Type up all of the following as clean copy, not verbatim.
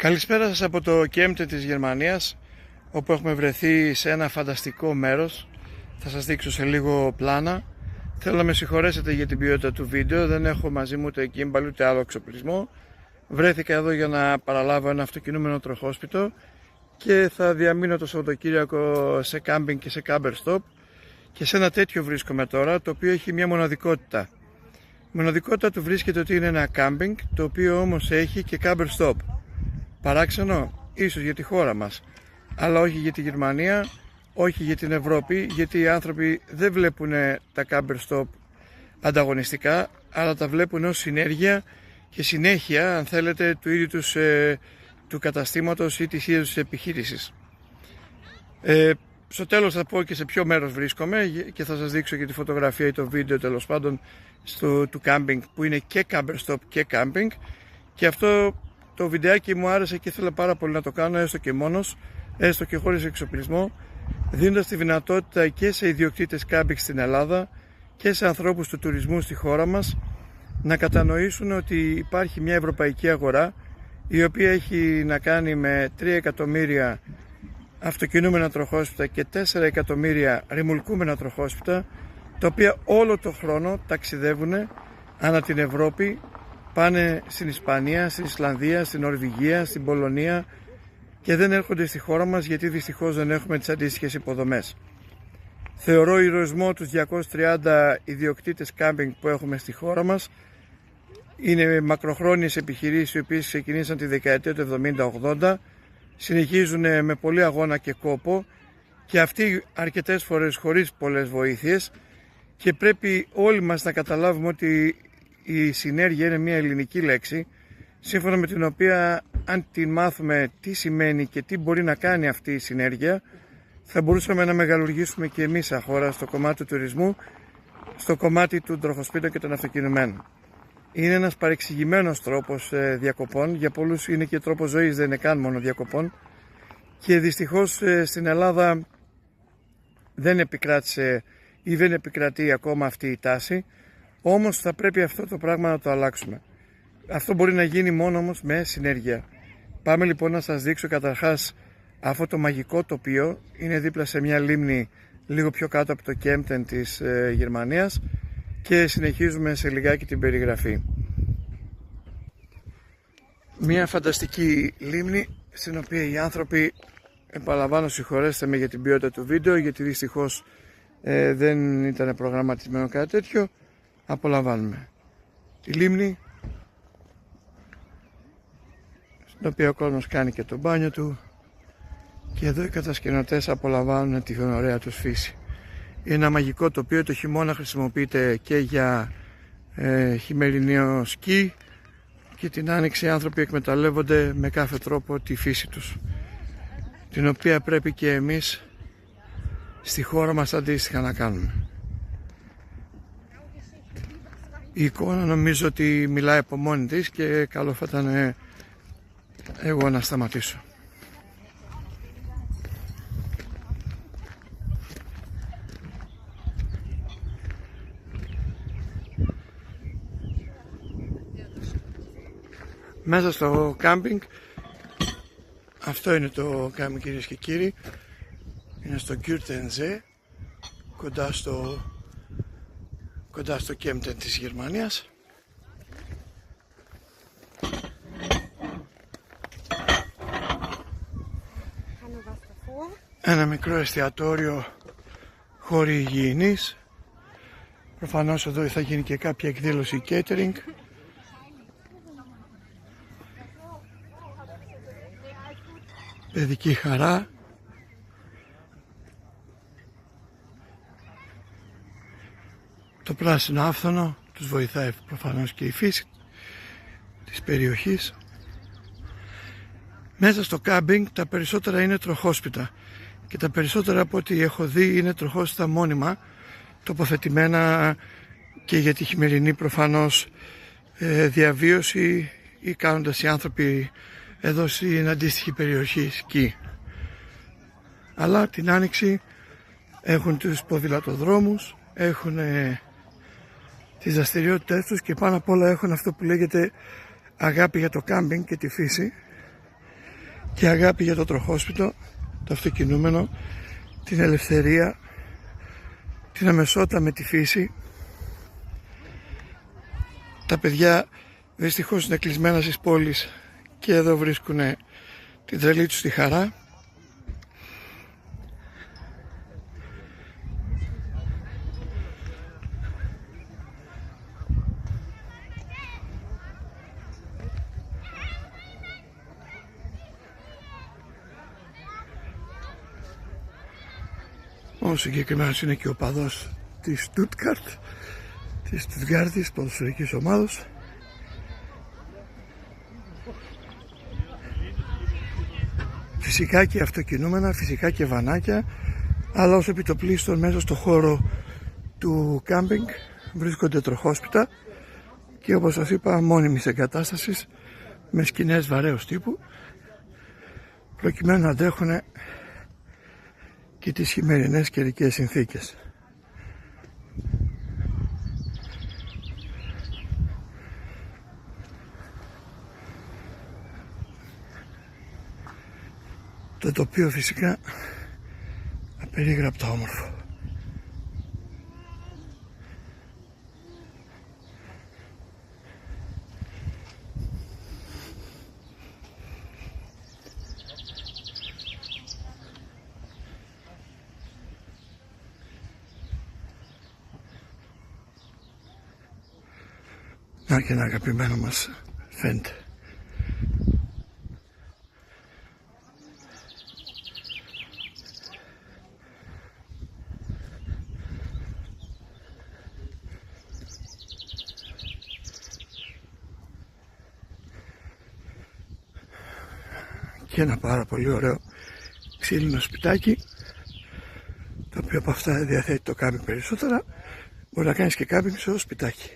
Καλησπέρα σας από το Kempten της Γερμανίας, όπου έχουμε βρεθεί σε ένα φανταστικό μέρος. Θα σας δείξω σε λίγο πλάνα. Θέλω να με συγχωρέσετε για την ποιότητα του βίντεο, δεν έχω μαζί μου ούτε gimbal ούτε άλλο εξοπλισμό. Βρέθηκα εδώ για να παραλάβω ένα αυτοκινούμενο τροχόσπιτο και θα διαμείνω το Σαββατοκύριακο σε κάμπινγκ και σε camper stop, και σε ένα τέτοιο βρίσκομαι τώρα, το οποίο έχει μια μοναδικότητα. Η μοναδικότητα του βρίσκεται ότι είναι ένα κάμπινγκ, το οποίο όμως έχει και camper stop. Παράξενο, ίσως για τη χώρα μας, αλλά όχι για τη Γερμανία, όχι για την Ευρώπη, γιατί οι άνθρωποι δεν βλέπουν τα camper stop ανταγωνιστικά, αλλά τα βλέπουν ως συνέργεια και συνέχεια, αν θέλετε, του ίδιου του καταστήματος ή της ίδιας της επιχείρησης. Στο τέλος θα πω και σε ποιο μέρος βρίσκομαι και θα σας δείξω και τη φωτογραφία ή το βίντεο, τέλος πάντων, του κάμπινγκ, που είναι και camper stop και κάμπινγκ. Και αυτό το βιντεάκι μου άρεσε και ήθελα πάρα πολύ να το κάνω, έστω και μόνος, έστω και χωρίς εξοπλισμό, δίνοντας τη δυνατότητα και σε ιδιοκτήτες κάμπινγκ στην Ελλάδα και σε ανθρώπους του τουρισμού στη χώρα μας να κατανοήσουν ότι υπάρχει μια ευρωπαϊκή αγορά, η οποία έχει να κάνει με 3 εκατομμύρια αυτοκινούμενα τροχόσπιτα και 4 εκατομμύρια ρημουλκούμενα τροχόσπιτα, τα οποία όλο το χρόνο ταξιδεύουν ανά την Ευρώπη. Πάνε στην Ισπανία, στην Ισλανδία, στην Νορβηγία, στην Πολωνία και δεν έρχονται στη χώρα μας, γιατί δυστυχώς δεν έχουμε τις αντίστοιχες υποδομές. Θεωρώ ηρωισμό τους 230 ιδιοκτήτες κάμπινγκ που έχουμε στη χώρα μας. Είναι μακροχρόνιες επιχειρήσεις, οι οποίες ξεκινήσαν τη δεκαετία του 70-80, συνεχίζουν με πολύ αγώνα και κόπο, και αυτοί αρκετές φορές χωρίς πολλές βοήθειες, και πρέπει όλοι μας να καταλάβουμε ότι η συνέργεια είναι μια ελληνική λέξη, σύμφωνα με την οποία, αν την μάθουμε τι σημαίνει και τι μπορεί να κάνει αυτή η συνέργεια, θα μπορούσαμε να μεγαλουργήσουμε και εμείς σαν χώρα στο κομμάτι του τουρισμού, στο κομμάτι του τροχοσπίτων και των αυτοκινουμένων. Είναι ένας παρεξηγημένος τρόπος διακοπών, για πολλούς είναι και τρόπος ζωής, δεν είναι καν μόνο διακοπών, και δυστυχώς στην Ελλάδα δεν επικράτησε ή δεν επικρατεί ακόμα αυτή η τάση. Όμως θα πρέπει αυτό το πράγμα να το αλλάξουμε. Αυτό μπορεί να γίνει μόνο όμως με συνέργεια. Πάμε λοιπόν να σας δείξω καταρχάς αυτό το μαγικό τοπίο. Είναι δίπλα σε μια λίμνη λίγο πιο κάτω από το Kempten της Γερμανίας, και συνεχίζουμε σε λιγάκι την περιγραφή. Μια φανταστική λίμνη, στην οποία οι άνθρωποι, επαναλαμβάνω, συγχωρέστε με για την ποιότητα του βίντεο, γιατί δυστυχώς δεν ήταν προγραμματισμένο κάτι τέτοιο. Απολαμβάνουμε τη λίμνη, στην οποία ο κόσμος κάνει και το μπάνιο του, και εδώ οι κατασκηνωτές απολαμβάνουν τη ωραία τους φύση. Είναι ένα μαγικό τοπίο. Το χειμώνα χρησιμοποιείται και για χειμερινό σκι, και την άνοιξη οι άνθρωποι εκμεταλλεύονται με κάθε τρόπο τη φύση τους, την οποία πρέπει και εμείς στη χώρα μας αντίστοιχα να κάνουμε. Η εικόνα νομίζω ότι μιλάει από μόνη της, και καλό θα ήταν εγώ να σταματήσω. Μέσα στο κάμπινγκ, αυτό είναι το κάμπινγκ, κυρίες και κύριοι, είναι στο Kürtensee, κοντά στο Kempten της Γερμανίας. Ένα μικρό εστιατόριο, χώροι υγιεινής. Προφανώς εδώ θα γίνει και κάποια εκδήλωση catering. Παιδική χαρά. Το πράσινο άφθονο, τους βοηθάει προφανώς και η φύση της περιοχής. Μέσα στο κάμπινγκ τα περισσότερα είναι τροχόσπιτα, και τα περισσότερα από ό,τι έχω δει είναι τροχόσπιτα μόνιμα, τοποθετημένα και για τη χειμερινή προφανώς διαβίωση, ή κάνοντας οι άνθρωποι εδώ στην αντίστοιχη περιοχή σκι. Αλλά την άνοιξη έχουν τους ποδηλατοδρόμους, έχουν τις δραστηριότητες τους, και πάνω απ' όλα έχουν αυτό που λέγεται αγάπη για το κάμπινγκ και τη φύση, και αγάπη για το τροχόσπιτο, το αυτοκινούμενο, την ελευθερία, την αμεσότητα με τη φύση. Τα παιδιά δυστυχώς είναι κλεισμένα στις πόλεις και εδώ βρίσκουν την τρελή τους τη χαρά. Ο συγκεκριμένος είναι και ο παδός της Stuttgart, της Στουτγκάρτης, ποδοσφαιρικής ομάδος. Φυσικά και αυτοκινούμενα, φυσικά και βανάκια, αλλά ως επιτοπλίστων μέσα στο χώρο του κάμπινγκ βρίσκονται τροχόσπιτα και, όπως σας είπα, μόνιμης εγκατάστασης με σκηνές βαρέως τύπου, προκειμένου να αντέχουν και τις χειμερινές καιρικές συνθήκες. Το τοπίο φυσικά απερίγραπτα όμορφο. Να και ένα αγαπημένο μας φέντε. Και ένα πάρα πολύ ωραίο ξύλινο σπιτάκι, το οποίο από αυτά διαθέτει το κάμπινγκ περισσότερα. Μπορεί να κάνεις και κάμπινγκ στο σπιτάκι.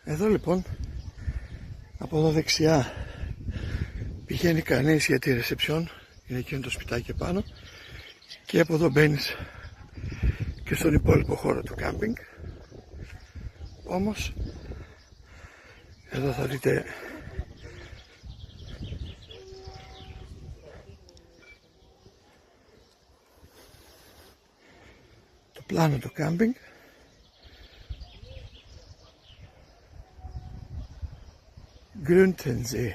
Εδώ λοιπόν, από εδώ δεξιά πηγαίνει κανείς για τη ρεσεψιόν, είναι εκείνο το σπιτάκι επάνω, και από εδώ μπαίνεις και στον υπόλοιπο χώρο του κάμπινγκ. Όμως εδώ θα δείτε το πλάνο του κάμπινγκ. Grüntensee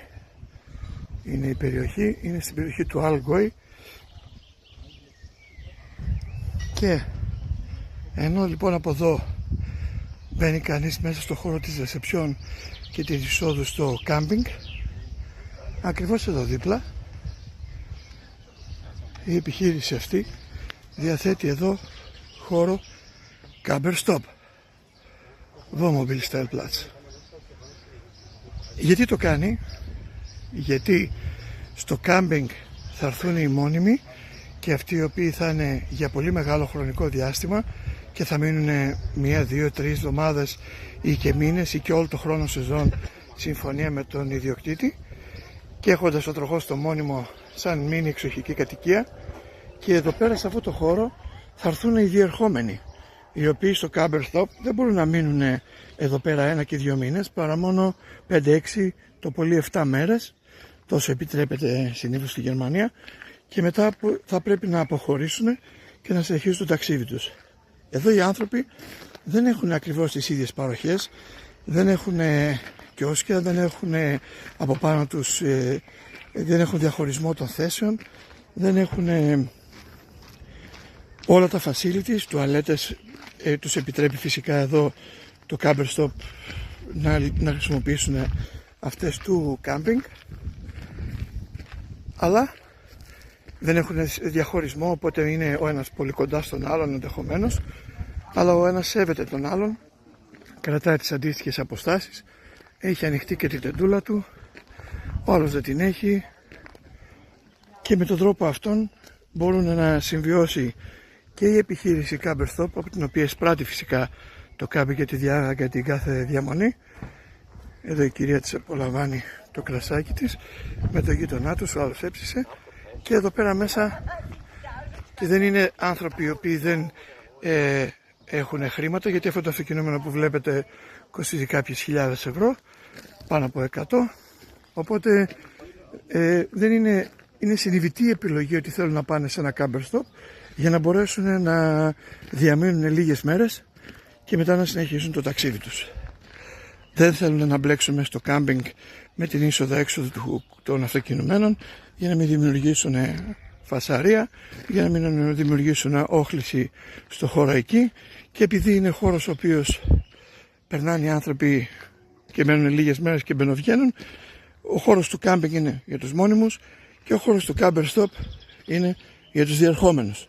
είναι η περιοχή, είναι στην περιοχή του Allgäu, και ενώ λοιπόν από εδώ μπαίνει κανείς μέσα στο χώρο της ρεσεψιόν και της εισόδου στο κάμπινγκ, ακριβώς εδώ δίπλα η επιχείρηση αυτή διαθέτει εδώ χώρο Camper Stop, Wohnmobilstellplatz. Γιατί το κάνει? Γιατί στο κάμπινγκ θα έρθουν οι μόνιμοι και αυτοί οι οποίοι θα είναι για πολύ μεγάλο χρονικό διάστημα και θα μείνουν 1, 2, 3 εβδομάδες ή και μήνες ή και όλο το χρόνο σεζόν, συμφωνία με τον ιδιοκτήτη, και έχοντας το τροχόστο μόνιμο σαν μίνι εξοχική κατοικία. Και εδώ πέρα σε αυτό το χώρο θα έρθουν οι διερχόμενοι, οι οποίοι στο Camper Stop δεν μπορούν να μείνουν εδώ πέρα 1 και 2 μήνες, παρά μόνο 5, 6, το πολύ 7 μέρες, τόσο επιτρέπεται συνήθως στη Γερμανία, και μετά θα πρέπει να αποχωρήσουν και να συνεχίσουν το ταξίδι τους. Εδώ οι άνθρωποι δεν έχουν ακριβώς τις ίδιες παροχές, δεν έχουν κιόσκια, δεν έχουν από πάνω τους, δεν έχουν διαχωρισμό των θέσεων, δεν έχουν όλα τα facilities, τουαλέτες, τους επιτρέπει φυσικά εδώ το Camper Stop να χρησιμοποιήσουν αυτές του κάμπινγκ, αλλά δεν έχουν διαχωρισμό, οπότε είναι ο ένας πολύ κοντά στον άλλον ενδεχομένως, αλλά ο ένας σέβεται τον άλλον, κρατάει τις αντίστοιχες αποστάσεις, έχει ανοιχτή και την τεντούλα του, ο άλλος δεν την έχει, και με τον τρόπο αυτόν μπορούν να συμβιώσει και η επιχείρηση Camper Stop, από την οποία εισπράττει φυσικά το κάμπινγκ για την κάθε διαμονή. Εδώ η κυρία της απολαμβάνει το κρασάκι της με τον γείτονά του, ο άλλος έψησε, και εδώ πέρα μέσα και δεν είναι άνθρωποι οι οποίοι δεν έχουν χρήματα, γιατί αυτό το αυτοκινούμενο που βλέπετε κοστίζει κάποιες χιλιάδες ευρώ, πάνω από 100, οπότε δεν είναι συνειδητή επιλογή ότι θέλουν να πάνε σε ένα camper stop για να μπορέσουν να διαμείνουν λίγες μέρες και μετά να συνεχίσουν το ταξίδι τους. Δεν θέλουν να μπλέξουν μέσα στο κάμπινγκ με την είσοδο-έξοδο των αυτοκινουμένων για να μην δημιουργήσουν φασαρία, για να μην δημιουργήσουν όχληση στο χώρο εκεί, και επειδή είναι χώρος ο οποίος περνάνε οι άνθρωποι και μένουν λίγες μέρες και μπαινοβγαίνουν, ο χώρος του κάμπινγκ είναι για τους μόνιμους και ο χώρος του camper stop είναι για τους διερχόμενους.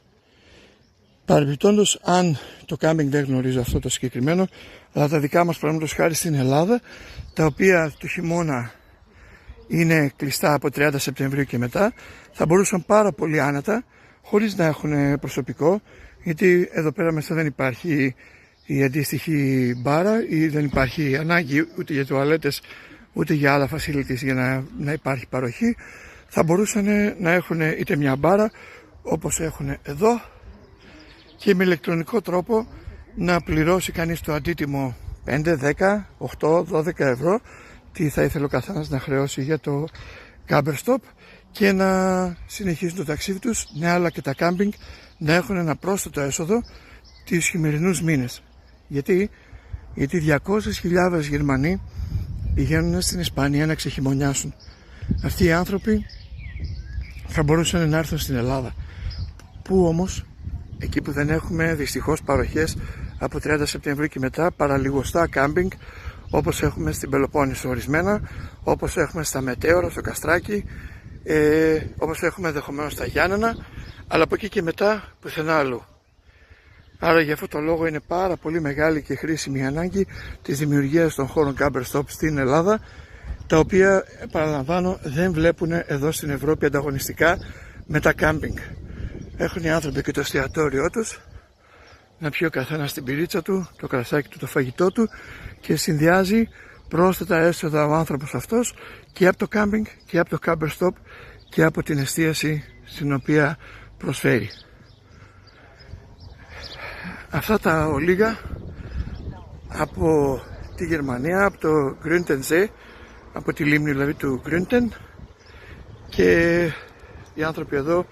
Παρεμπιπτόντως, αν το κάμπινγκ, δεν γνωρίζω αυτό το συγκεκριμένο, αλλά τα δικά μας παραδείγματος χάρη στην Ελλάδα, τα οποία το χειμώνα είναι κλειστά από 30 Σεπτεμβρίου και μετά, θα μπορούσαν πάρα πολύ άνετα, χωρίς να έχουν προσωπικό, γιατί εδώ πέρα μέσα δεν υπάρχει η αντίστοιχη μπάρα ή δεν υπάρχει ανάγκη ούτε για τουαλέτες ούτε για άλλα facilities για να υπάρχει παροχή. Θα μπορούσαν να έχουν είτε μια μπάρα όπως έχουν εδώ και με ηλεκτρονικό τρόπο να πληρώσει κανείς το αντίτιμο 5, 10, 8, 12 ευρώ, τι θα ήθελε ο καθένας να χρεώσει για το camper stop, και να συνεχίσουν το ταξίδι τους, ναι, αλλά και τα κάμπινγκ να έχουν ένα πρόσθετο έσοδο τις χειμερινούς μήνες. Γιατί 200.000 Γερμανοί πηγαίνουν στην Ισπανία να ξεχειμονιάσουν. Αυτοί οι άνθρωποι θα μπορούσαν να έρθουν στην Ελλάδα. Πού όμως? Εκεί που δεν έχουμε δυστυχώς παροχές από 30 Σεπτεμβρίου και μετά, παραλιγοστά κάμπινγκ όπως έχουμε στην Πελοπόννησο ορισμένα, όπως έχουμε στα Μετέωρα, στο Καστράκι, όπως έχουμε ενδεχομένως στα Γιάννενα, αλλά από εκεί και μετά πουθενά αλλού. Άρα για αυτό το λόγο είναι πάρα πολύ μεγάλη και χρήσιμη ανάγκη της δημιουργίας των χώρων camper stop στην Ελλάδα, τα οποία, παραλαμβάνω, δεν βλέπουν εδώ στην Ευρώπη ανταγωνιστικά με τα κάμπινγκ. Έχουν οι άνθρωποι και το εστιατόριό τους, να πιει ο καθένας την πυρίτσα του, το κρασάκι του, το φαγητό του, και συνδυάζει πρόσθετα έσοδα ο άνθρωπος αυτός και από το κάμπινγκ και από το camper stop και από την εστίαση στην οποία προσφέρει. Αυτά τα ολίγα από τη Γερμανία, από το Grüntensee, από τη λίμνη δηλαδή του Grünten, και οι άνθρωποι εδώ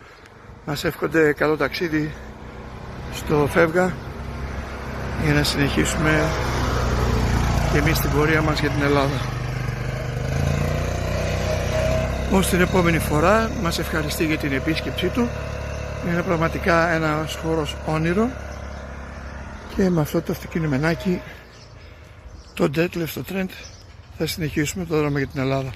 μας εύχονται καλό ταξίδι στο Φεύγα για να συνεχίσουμε και εμείς την πορεία μας για την Ελλάδα. Ως την επόμενη φορά, μας ευχαριστεί για την επίσκεψή του. Είναι πραγματικά ένας χώρος όνειρο, και με αυτό το αυτοκινημενάκι, το Detlef, το Trend, θα συνεχίσουμε το δρόμο για την Ελλάδα.